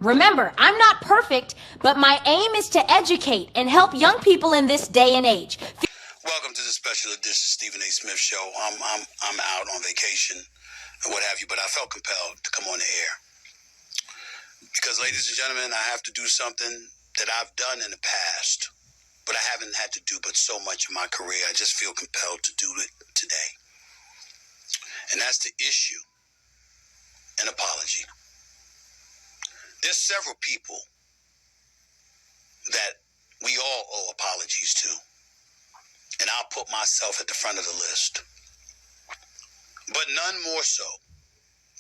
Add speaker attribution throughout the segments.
Speaker 1: Remember, I'm not perfect, but my aim is to educate and help young people in this day and age.
Speaker 2: Welcome to the special edition Stephen A. Smith Show. I'm out on vacation and what have you, but I felt compelled to come on the air because, ladies and gentlemen, I have to do something that I've done in the past, but I haven't had to do but so much in my career. I just feel compelled to do it today, and that's to issue an apology. There's several people that we all owe apologies to, and I'll put myself at the front of the list. But none more so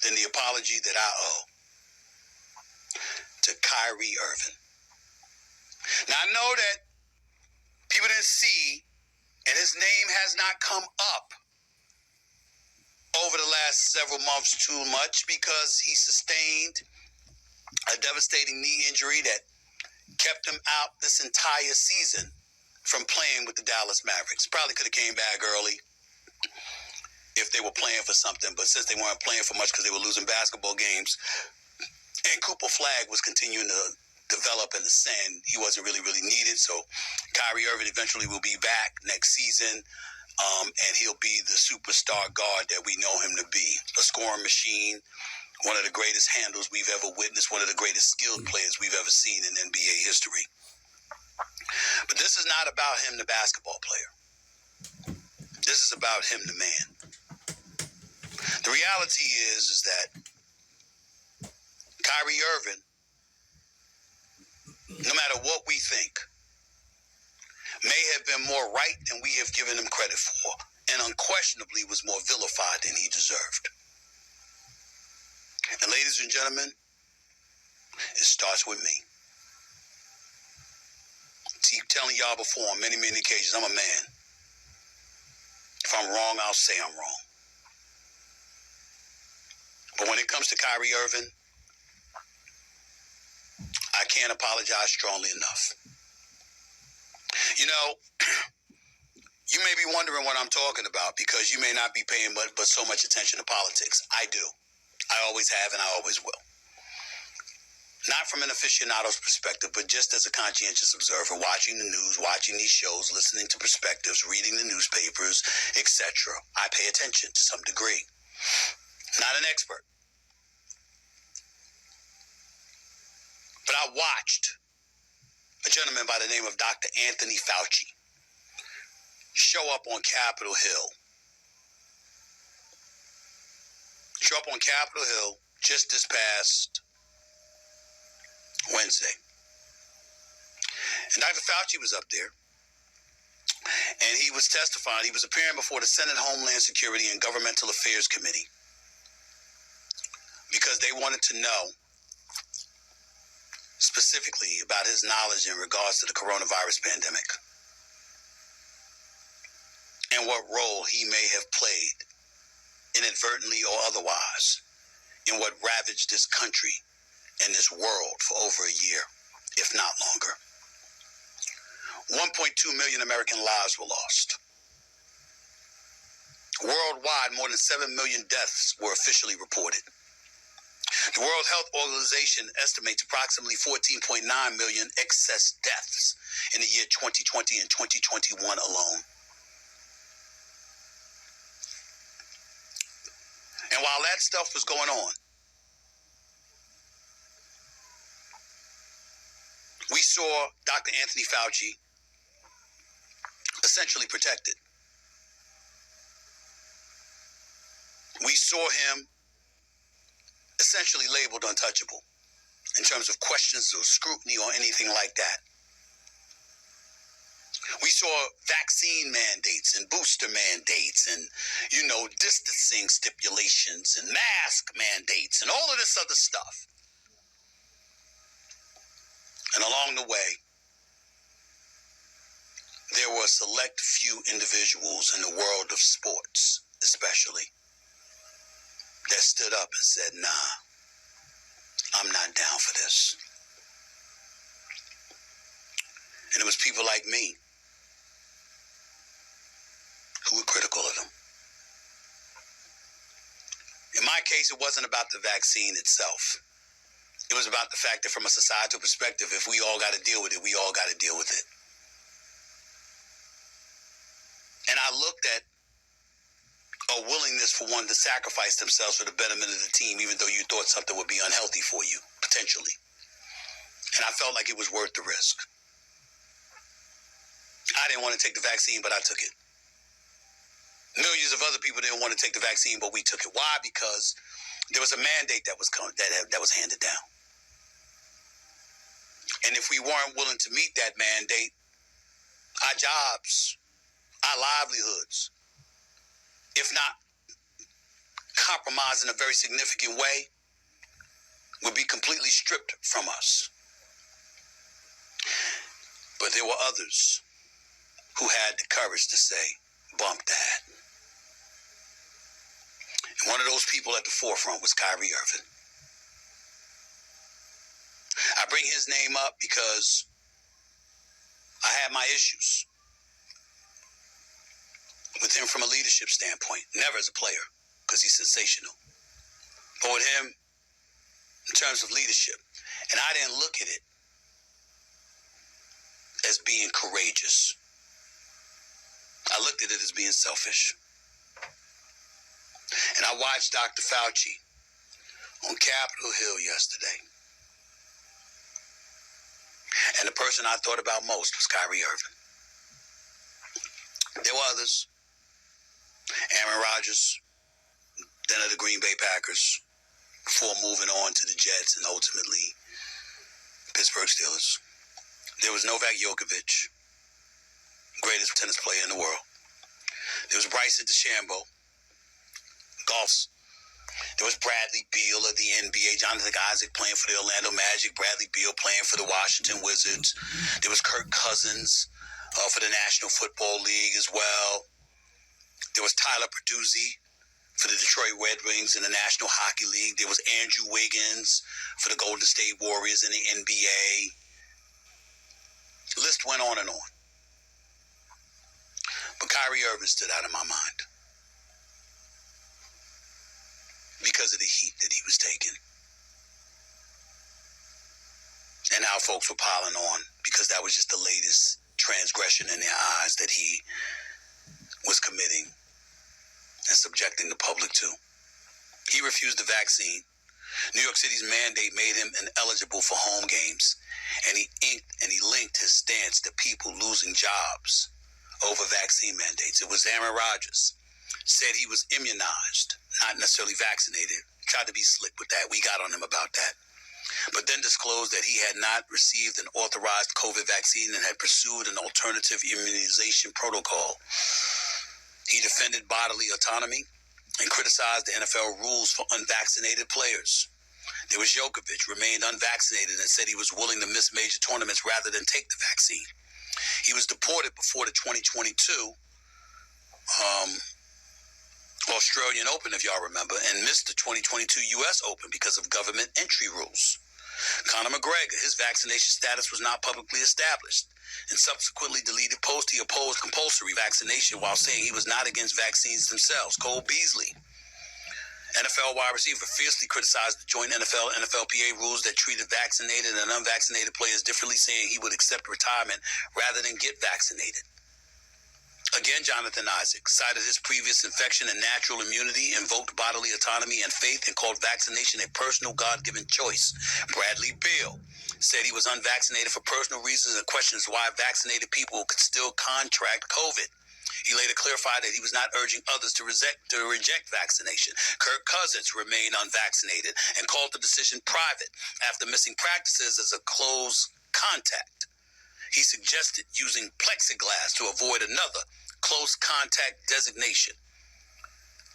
Speaker 2: than the apology that I owe to Kyrie Irving. Now, I know that people didn't see, and his name has not come up over the last several months too much because he sustained a devastating knee injury that kept him out this entire season from playing with the Dallas Mavericks. Probably could have came back early if they were playing for something, but since they weren't playing for much because they were losing basketball games and Cooper Flag was continuing to develop and ascend, he wasn't really needed. So Kyrie Irving eventually will be back next season, and he'll be the superstar guard that we know him to be. A scoring machine, one of the greatest handles we've ever witnessed, one of the greatest skilled players we've ever seen in NBA history. But this is not about him, the basketball player. This is about him, the man. The reality is that Kyrie Irving, no matter what we think, may have been more right than we have given him credit for, and unquestionably was more vilified than he deserved. And ladies and gentlemen, it starts with me. Keep telling y'all before on many occasions, I'm a man. If I'm wrong, I'll say I'm wrong. But when it comes to Kyrie Irving, I can't apologize strongly enough. You know, you may be wondering what I'm talking about because you may not be paying but so much attention to politics. I do. I always have and I always will. Not from an aficionado's perspective, but just as a conscientious observer, watching the news, watching these shows, listening to perspectives, reading the newspapers, etc. I pay attention to some degree. Not an expert. But I watched a gentleman by the name of Dr. Anthony Fauci show up on Capitol Hill. Show up on Capitol Hill just this past Wednesday. And Dr. Fauci was up there, and he was testifying. He was appearing before the Senate Homeland Security and Governmental Affairs Committee because they wanted to know specifically about his knowledge in regards to the coronavirus pandemic and what role he may have played, inadvertently or otherwise, in what ravaged this country and this world for over a year, if not longer. 1.2 million American lives were lost. Worldwide, more than 7 million deaths were officially reported. The World Health Organization estimates approximately 14.9 million excess deaths in the year 2020 and 2021 alone. And while that stuff was going on, we saw Dr. Anthony Fauci essentially protected. We saw him essentially labeled untouchable in terms of questions or scrutiny or anything like that. We saw vaccine mandates and booster mandates and, distancing stipulations and mask mandates and all of this other stuff. And along the way, there were a select few individuals in the world of sports, especially, that stood up and said, nah, I'm not down for this. And it was people like me who were critical of them. In my case, it wasn't about the vaccine itself. It was about the fact that from a societal perspective, if we all got to deal with it, we all got to deal with it. And I looked at a willingness for one to sacrifice themselves for the betterment of the team, even though you thought something would be unhealthy for you, potentially. And I felt like it was worth the risk. I didn't want to take the vaccine, but I took it. Millions of other people didn't want to take the vaccine, but we took it. Why? Because there was a mandate that was handed down. And if we weren't willing to meet that mandate, our jobs, our livelihoods, if not compromised in a very significant way, would be completely stripped from us. But there were others who had the courage to say, bump that. And one of those people at the forefront was Kyrie Irving. I bring his name up because I had my issues with him from a leadership standpoint, never as a player, because he's sensational, but with him in terms of leadership. And I didn't look at it as being courageous. I looked at it as being selfish. And I watched Dr. Fauci on Capitol Hill yesterday. And the person I thought about most was Kyrie Irving. There were others. Aaron Rodgers, then of the Green Bay Packers, before moving on to the Jets and ultimately Pittsburgh Steelers. There was Novak Djokovic, greatest tennis player in the world. There was Bryson DeChambeau, golf's. There was Bradley Beal of the NBA, Jonathan Isaac playing for the Orlando Magic, Bradley Beal playing for the Washington Wizards. There was Kirk Cousins for the National Football League as well. There was Tyler Perduzzi for the Detroit Red Wings in the National Hockey League. There was Andrew Wiggins for the Golden State Warriors in the NBA. The list went on and on. But Kyrie Irving stood out in my mind because of the heat that he was taking. And how folks were piling on because that was just the latest transgression in their eyes that he was committing and subjecting the public to. He refused the vaccine. New York City's mandate made him ineligible for home games, and he linked his stance to people losing jobs over vaccine mandates. It was Aaron Rodgers said he was immunized, not necessarily vaccinated. Tried to be slick with that. We got on him about that. But then disclosed that he had not received an authorized COVID vaccine and had pursued an alternative immunization protocol. He defended bodily autonomy and criticized the NFL rules for unvaccinated players. There was Djokovic, remained unvaccinated and said he was willing to miss major tournaments rather than take the vaccine. He was deported before the 2022 Australian Open, if y'all remember, and missed the 2022 U.S. Open because of government entry rules. Conor McGregor, his vaccination status was not publicly established. And subsequently deleted post, he opposed compulsory vaccination while saying he was not against vaccines themselves. Cole Beasley, NFL wide receiver, fiercely criticized the joint NFL-NFLPA rules that treated vaccinated and unvaccinated players differently, saying he would accept retirement rather than get vaccinated. Again, Jonathan Isaac cited his previous infection and natural immunity, invoked bodily autonomy and faith, and called vaccination a personal God-given choice. Bradley Beal said he was unvaccinated for personal reasons and questions why vaccinated people could still contract COVID. He later clarified that he was not urging others to reject vaccination. Kirk Cousins remained unvaccinated and called the decision private after missing practices as a close contact. He suggested using plexiglass to avoid another close contact designation.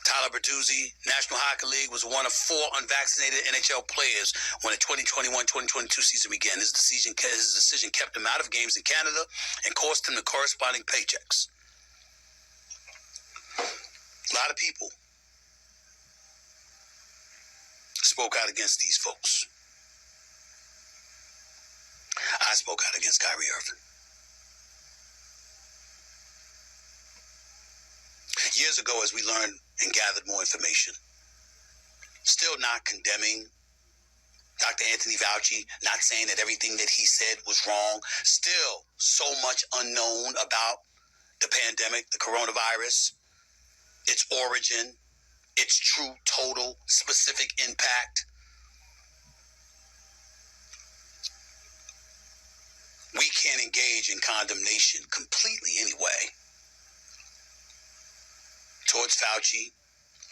Speaker 2: Tyler Bertuzzi, National Hockey League, was one of 4 unvaccinated NHL players when the 2021-2022 season began. His decision kept him out of games in Canada and cost him the corresponding paychecks. A lot of people spoke out against these folks. I spoke out against Kyrie Irving. Years ago, as we learned and gathered more information, still not condemning Dr. Anthony Fauci not saying that everything that he said was wrong. Still so much unknown about the pandemic, the coronavirus, its origin, its true, total, specific impact. We can't engage in condemnation completely anyway. Towards Fauci,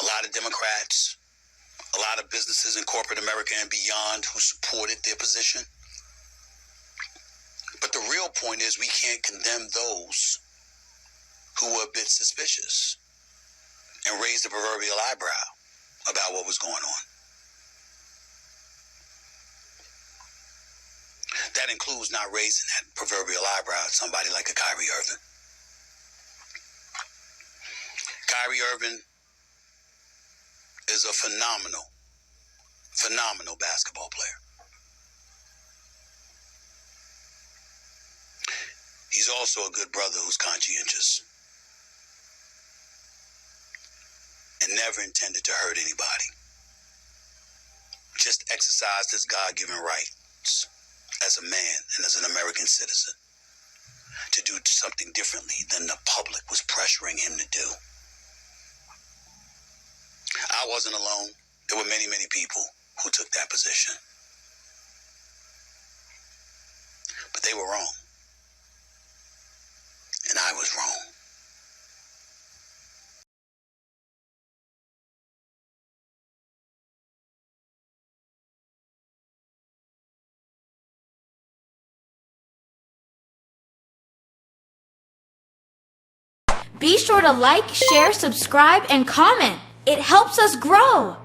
Speaker 2: a lot of Democrats, a lot of businesses in corporate America and beyond who supported their position. But the real point is we can't condemn those who were a bit suspicious and raised the proverbial eyebrow about what was going on. That includes not raising that proverbial eyebrow at somebody like a Kyrie Irving. Kyrie Irving is a phenomenal basketball player. He's also a good brother who's conscientious and never intended to hurt anybody. Just exercised his God-given rights as a man and as an American citizen to do something differently than the public was pressuring him to do. I wasn't alone. There were many, many people who took that position. But they were wrong. And I was wrong.
Speaker 1: Be sure to like, share, subscribe, and comment. It helps us grow.